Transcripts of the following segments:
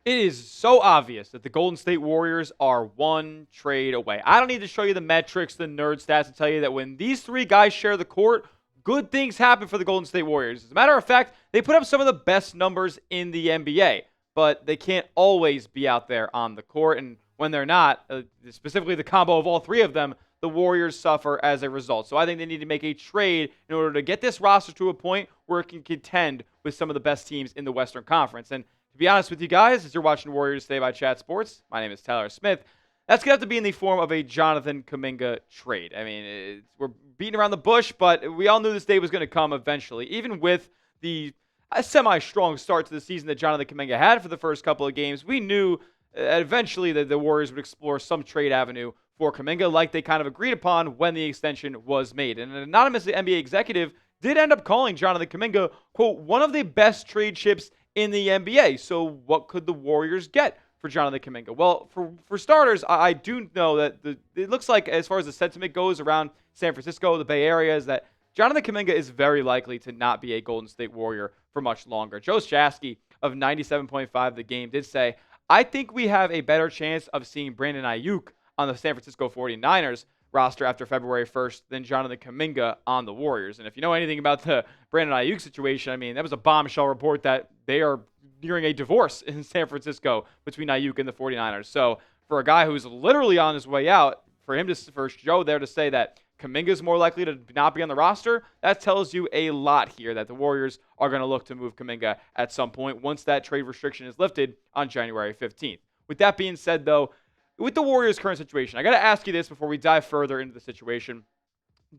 It is so obvious that the Golden State Warriors are one trade away. I don't need to show you the metrics, the nerd stats to tell you that when these three guys share the court, good things happen for the Golden State Warriors. As a matter of fact, they put up some of the best numbers in the NBA, but they can't always be out there on the court. And when they're not, specifically the combo of all three of them, the Warriors suffer as a result. So I think they need to make a trade in order to get this roster to a point where it can contend with some of the best teams in the Western Conference. And to be honest with you guys, as you're watching Warriors Today by Chat Sports, my name is Tyler Smith. That's going to have to be in the form of a Jonathan Kuminga trade. I mean, we're beating around the bush, but we all knew this day was going to come eventually. Even with the semi-strong start to the season that Jonathan Kuminga had for the first couple of games, we knew eventually that the Warriors would explore some trade avenue for Kuminga like they kind of agreed upon when the extension was made. And an anonymous NBA executive did end up calling Jonathan Kuminga, quote, one of the best trade chips in the NBA. So what could the Warriors get for Jonathan Kuminga? Well, for starters, I do know that it looks like as far as the sentiment goes around San Francisco, the Bay Area, is that Jonathan Kuminga is very likely to not be a Golden State Warrior for much longer. Joe Shasky of 97.5 The Game did say, I think we have a better chance of seeing Brandon Ayuk on the San Francisco 49ers roster after February 1st than Jonathan Kuminga on the Warriors. And if you know anything about the Brandon Ayuk situation, I mean, that was a bombshell report that they are nearing a divorce in San Francisco between Ayuk and the 49ers. So for a guy who's literally on his way out, for Joe there to say that Kuminga is more likely to not be on the roster, that tells you a lot here that the Warriors are going to look to move Kuminga at some point once that trade restriction is lifted on January 15th. With that being said, though, with the Warriors' current situation, I got to ask you this before we dive further into the situation.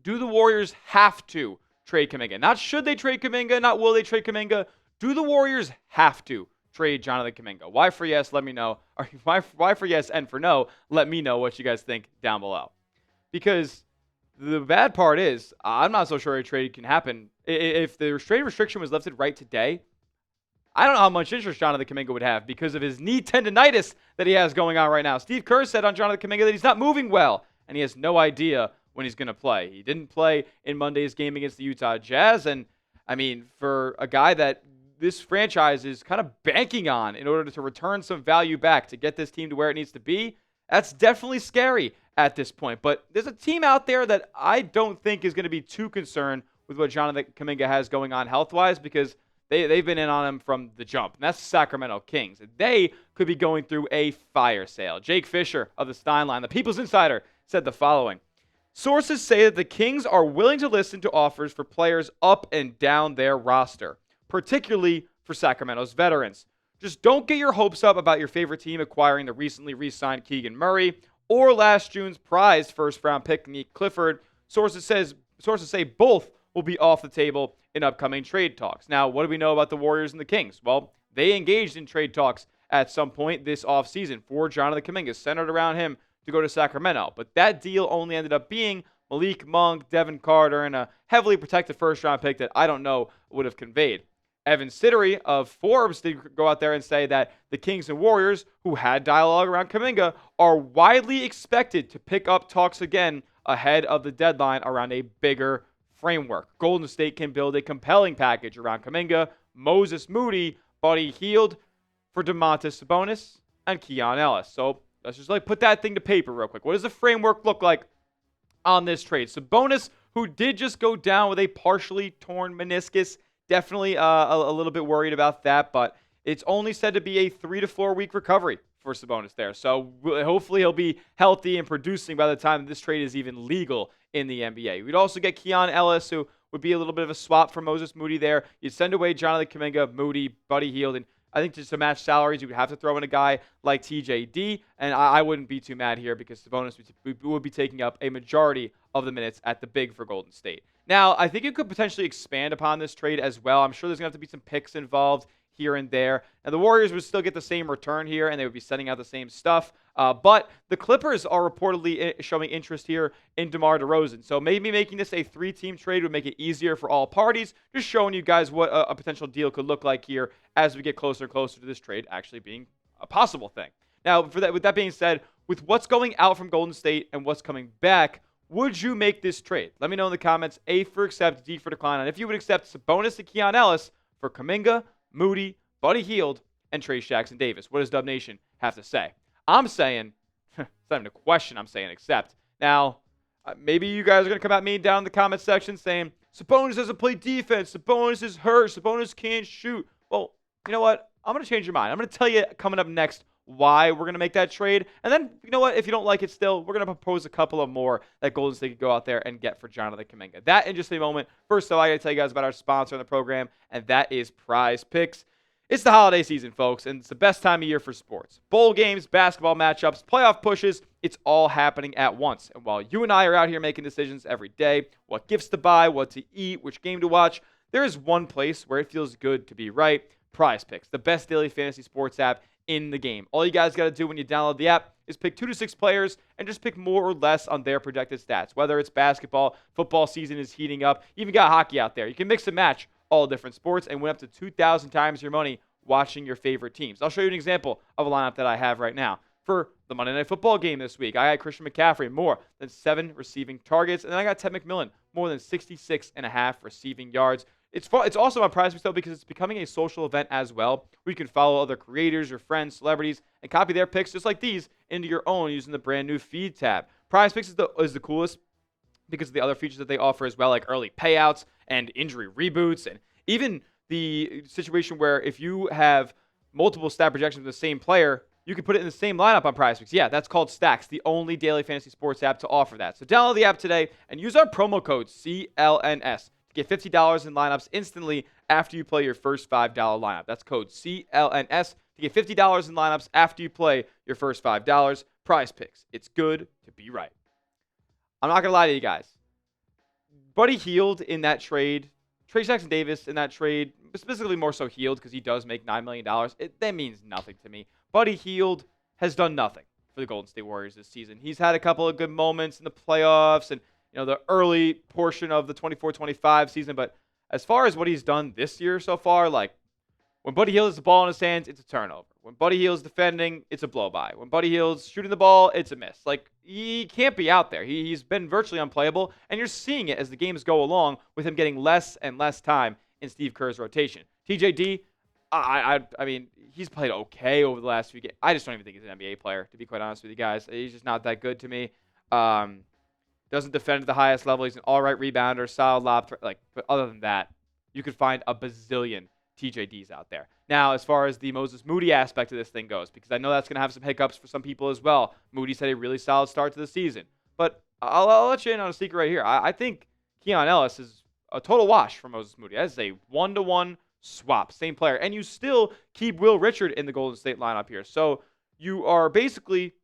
Do the Warriors have to trade Kuminga? Not should they trade Kuminga, not will they trade Kuminga. Do the Warriors have to trade Jonathan Kuminga? Why for yes, let me know. Or why for yes and for no, let me know what you guys think down below. Because the bad part is, I'm not so sure a trade can happen. If the trade restriction was lifted right today, I don't know how much interest Jonathan Kuminga would have because of his knee tendonitis that he has going on right now. Steve Kerr said on Jonathan Kuminga that he's not moving well, and he has no idea when he's going to play. He didn't play in Monday's game against the Utah Jazz, and I mean, for a guy that this franchise is kind of banking on in order to return some value back to get this team to where it needs to be, that's definitely scary at this point. But there's a team out there that I don't think is going to be too concerned with what Jonathan Kuminga has going on health-wise because they've been in on him from the jump, and that's the Sacramento Kings. They could be going through a fire sale. Jake Fischer of the Stein line, the People's Insider, said the following. Sources say that the Kings are willing to listen to offers for players up and down their roster, particularly for Sacramento's veterans. Just don't get your hopes up about your favorite team acquiring the recently re-signed Keegan Murray or last June's prized first-round pick Nique Clifford. Sources say both will be off the table in upcoming trade talks. Now, what do we know about the Warriors and the Kings? Well, they engaged in trade talks at some point this offseason for Jonathan Kuminga, centered around him to go to Sacramento. But that deal only ended up being Malik Monk, Devin Carter, and a heavily protected first-round pick that I don't know would have conveyed. Evan Siddery of Forbes did go out there and say that the Kings and Warriors, who had dialogue around Kuminga, are widely expected to pick up talks again ahead of the deadline around a bigger framework. Golden State can build a compelling package around Kuminga, Moses Moody, Buddy Hield for Domantas Sabonis, and Keon Ellis. So let's just put that thing to paper real quick. What does the framework look like on this trade? Sabonis, who did just go down with a partially torn meniscus, definitely a little bit worried about that, but it's only said to be a 3 to 4 week recovery for Sabonis there. So hopefully he'll be healthy and producing by the time this trade is even legal in the NBA. We'd also get Keon Ellis, who would be a little bit of a swap for Moses Moody there. You'd send away Jonathan Kuminga, Moody, Buddy Hield, and I think just to match salaries, you would have to throw in a guy like TJD, and I wouldn't be too mad here because Sabonis would be taking up a majority of the minutes at the big for Golden State. Now, I think you could potentially expand upon this trade as well. I'm sure there's going to have to be some picks involved here and there. And the Warriors would still get the same return here, and they would be sending out the same stuff. But the Clippers are reportedly showing interest here in DeMar DeRozan. So maybe making this a 3-team trade would make it easier for all parties. Just showing you guys what a potential deal could look like here as we get closer and closer to this trade actually being a possible thing. Now, with that being said, with what's going out from Golden State and what's coming back, would you make this trade? Let me know in the comments. A for accept, D for decline. And if you would accept Sabonis and Keon Ellis for Kuminga, Moody, Buddy Hield, and Trayce Jackson-Davis. What does Dub Nation have to say? I'm saying, it's not even a question I'm saying, accept. Now, maybe you guys are going to come at me down in the comment section saying, Sabonis doesn't play defense, Sabonis is hurt, Sabonis can't shoot. Well, you know what? I'm going to change your mind. I'm going to tell you coming up next why we're going to make that trade. And then, you know what? If you don't like it still, we're going to propose a couple of more that Golden State could go out there and get for Jonathan Kuminga. That in just a moment. First, though, I got to tell you guys about our sponsor on the program, and that is Prize Picks. It's the holiday season, folks, and it's the best time of year for sports. Bowl games, basketball matchups, playoff pushes, it's all happening at once. And while you and I are out here making decisions every day, what gifts to buy, what to eat, which game to watch, there is one place where it feels good to be right. Prize Picks, the best daily fantasy sports app in the game. All you guys got to do when you download the app is pick 2 to 6 players and just pick more or less on their projected stats. Whether it's basketball, football season is heating up, you even got hockey out there. You can mix and match all different sports and win up to 2,000 times your money watching your favorite teams. I'll show you an example of a lineup that I have right now. For the Monday Night Football game this week, I got Christian McCaffrey, more than 7 receiving targets, and then I got Ted McMillan, more than 66.5 receiving yards. It's also on Prize Picks, though, because it's becoming a social event as well, where you can follow other creators, your friends, celebrities, and copy their picks just like these into your own using the brand new feed tab. Prize Picks is the coolest because of the other features that they offer as well, like early payouts and injury reboots, and even the situation where if you have multiple stat projections of the same player, you can put it in the same lineup on Prize Picks. Yeah, that's called Stacks, the only daily fantasy sports app to offer that. So download the app today and use our promo code CLNS to get $50 in lineups instantly after you play your first $5 lineup. That's code CLNS to get $50 in lineups after you play your first $5. Prize Picks. It's good to be right. I'm not going to lie to you guys. Buddy Hield in that trade, Trayce Jackson-Davis in that trade, specifically more so Hield because he does make $9 million, that means nothing to me. Buddy Hield has done nothing for the Golden State Warriors this season. He's had a couple of good moments in the playoffs and the early portion of the 24-25 season, but as far as what he's done this year so far, like when Buddy Hield has the ball in his hands, it's a turnover. When Buddy Hield's defending, it's a blow-by. When Buddy Hield's shooting the ball, it's a miss. Like, he can't be out there. He's been virtually unplayable, and you're seeing it as the games go along with him getting less and less time in Steve Kerr's rotation. TJD, I mean, he's played okay over the last few games. I just don't even think he's an NBA player, to be quite honest with you guys. He's just not that good to me. Doesn't defend at the highest level. He's an all-right rebounder, solid lob threat. But other than that, you could find a bazillion TJDs out there. Now, as far as the Moses Moody aspect of this thing goes, because I know that's going to have some hiccups for some people as well. Moody's had a really solid start to the season. But I'll let you in on a secret right here. I think Keon Ellis is a total wash for Moses Moody. That is a 1-to-1 swap. Same player. And you still keep Will Richard in the Golden State lineup here. So you are basically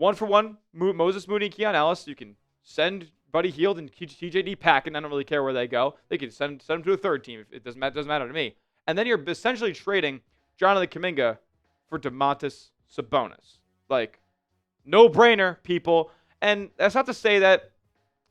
1-for-1 Moses Moody and Keon Ellis. You can send Buddy Hield and TJD packing. I don't really care where they go. They can send them to a third team. It doesn't matter to me. And then you're essentially trading Jonathan Kuminga for Domantas Sabonis. Like, no-brainer, people. And that's not to say that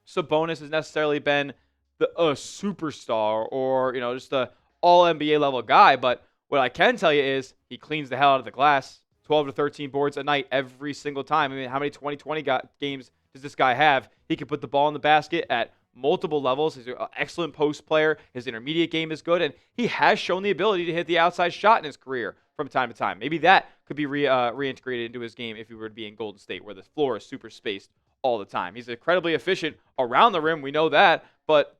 Sabonis has necessarily been a superstar or, just a all-NBA level guy. But what I can tell you is he cleans the hell out of the glass. 12 to 13 boards a night every single time. I mean, how many 20-20 games does this guy have? He can put the ball in the basket at multiple levels. He's an excellent post player. His intermediate game is good, and he has shown the ability to hit the outside shot in his career from time to time. Maybe that could be reintegrated into his game if he were to be in Golden State, where the floor is super spaced all the time. He's incredibly efficient around the rim. We know that, but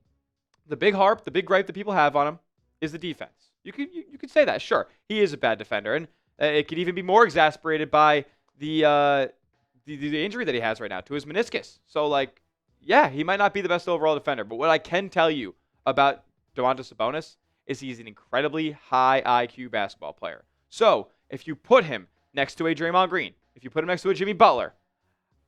the big gripe that people have on him is the defense. You could say that, sure. He is a bad defender, and it could even be more exasperated by the injury that he has right now to his meniscus. So, yeah, he might not be the best overall defender, but what I can tell you about Domantas Sabonis is he's an incredibly high IQ basketball player. So, if you put him next to a Draymond Green, if you put him next to a Jimmy Butler,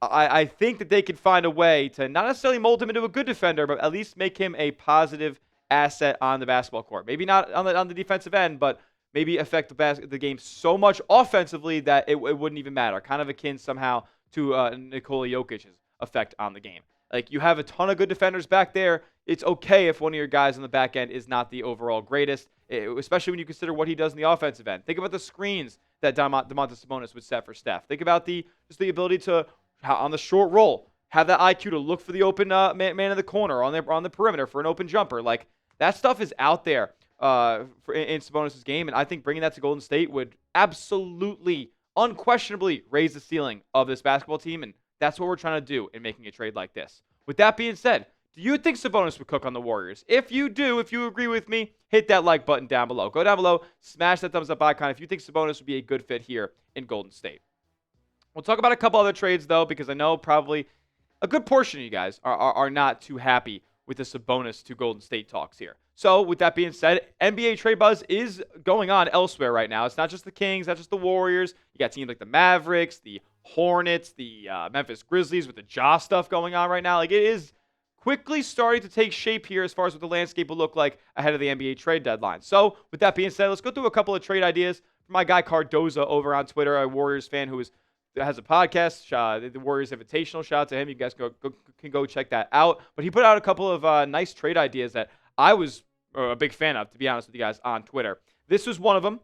I think that they could find a way to not necessarily mold him into a good defender, but at least make him a positive asset on the basketball court. Maybe not on the defensive end, but maybe affect the game so much offensively that it wouldn't even matter. Kind of akin somehow to Nikola Jokic's effect on the game. Like, you have a ton of good defenders back there. It's okay if one of your guys on the back end is not the overall greatest, especially when you consider what he does in the offensive end. Think about the screens that Domantas Sabonis would set for Steph. Think about the ability to, on the short roll, have that IQ to look for the open man in the corner on the perimeter for an open jumper. Like, that stuff is out there in Sabonis' game, and I think bringing that to Golden State would absolutely, unquestionably raise the ceiling of this basketball team, and that's what we're trying to do in making a trade like this. With that being said, do you think Sabonis would cook on the Warriors? If you do, if you agree with me, hit that like button down below. Go down below, smash that thumbs up icon if you think Sabonis would be a good fit here in Golden State. We'll talk about a couple other trades, though, because I know probably a good portion of you guys are not too happy with the Sabonis to Golden State talks here. So, with that being said, NBA trade buzz is going on elsewhere right now. It's not just the Kings, not just the Warriors. You got teams like the Mavericks, the Hornets, the Memphis Grizzlies with the Ja stuff going on right now. Like, it is quickly starting to take shape here as far as what the landscape will look like ahead of the NBA trade deadline. So, with that being said, let's go through a couple of trade ideas from my guy Cardoza over on Twitter, a Warriors fan who has a podcast, the Warriors Invitational. Shout out to him. You guys can go check that out. But he put out a couple of nice trade ideas that I was a big fan of, to be honest with you guys, on Twitter. This was one of them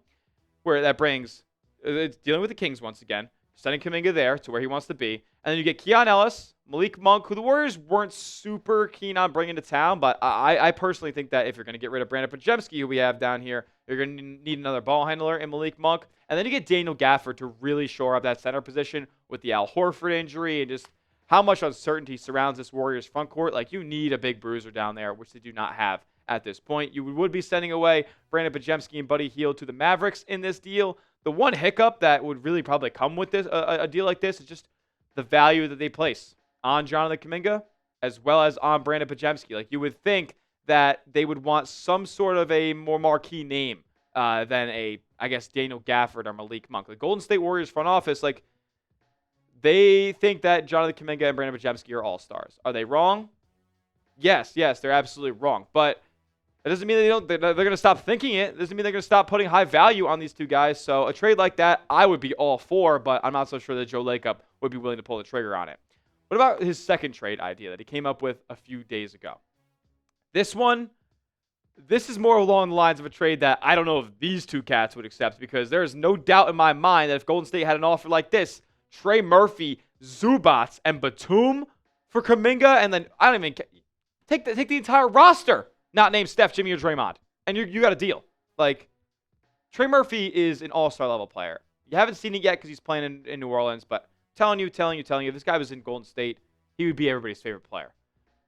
where that brings, it's dealing with the Kings once again, sending Kuminga there to where he wants to be. And then you get Keon, Ellis, Malik Monk, who the Warriors weren't super keen on bringing to town, but I personally think that if you're going to get rid of Brandon Podziemski, who we have down here, you're going to need another ball handler in Malik Monk. And then you get Daniel Gafford to really shore up that center position with the Al Horford injury and just how much uncertainty surrounds this Warriors front court. Like, you need a big bruiser down there, which they do not have at this point. You would be sending away Brandon Podziemski and Buddy Hield to the Mavericks in this deal. The one hiccup that would really probably come with this a deal like this is just the value that they place on Jonathan Kuminga as well as on Brandon Podziemski. Like, you would think that they would want some sort of a more marquee name than I guess, Daniel Gafford or Malik Monk. The Golden State Warriors front office, like, they think that Jonathan Kuminga and Brandon Podziemski are all-stars. Are they wrong? Yes, they're absolutely wrong. But that doesn't mean they're going to stop thinking it. It doesn't mean they're going to stop putting high value on these two guys. So a trade like that, I would be all for, but I'm not so sure that Joe Lacob would be willing to pull the trigger on it. What about his second trade idea that he came up with a few days ago? This is more along the lines of a trade that I don't know if these two cats would accept, because there is no doubt in my mind that if Golden State had an offer like this, Trey Murphy, Zubats, and Batum for Kuminga, and then I don't even take the entire roster, not name Steph, Jimmy, or Draymond, and you got a deal. Like, Trey Murphy is an all-star level player. You haven't seen it yet because he's playing in New Orleans, but telling you, if this guy was in Golden State, he would be everybody's favorite player.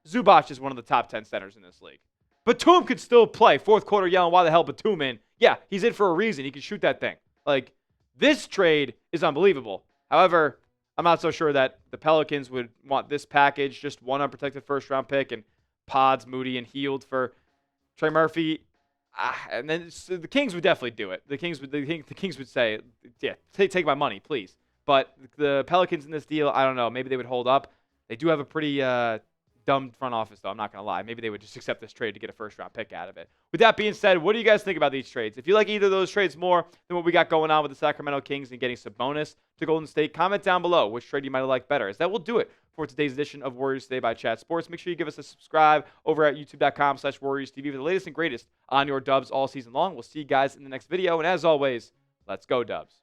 Zubac is one of the top 10 centers in this league. Batum could still play. Fourth quarter yelling, why the hell Batum in? Yeah, he's in for a reason. He can shoot that thing. Like, this trade is unbelievable. However, I'm not so sure that the Pelicans would want this package, just one unprotected first-round pick and Pods, Moody, and Hield for Trey Murphy. And then the Kings would definitely do it. The Kings would say, yeah, take my money, please. But the Pelicans in this deal, I don't know. Maybe they would hold up. They do have a pretty dumb front office, though. I'm not going to lie. Maybe they would just accept this trade to get a first-round pick out of it. With that being said, what do you guys think about these trades? If you like either of those trades more than what we got going on with the Sacramento Kings and getting Sabonis to Golden State, comment down below which trade you might have liked better. As that will do it for today's edition of Warriors Today by Chat Sports. Make sure you give us a subscribe over at youtube.com/WarriorsTV for the latest and greatest on your Dubs all season long. We'll see you guys in the next video. And as always, let's go Dubs.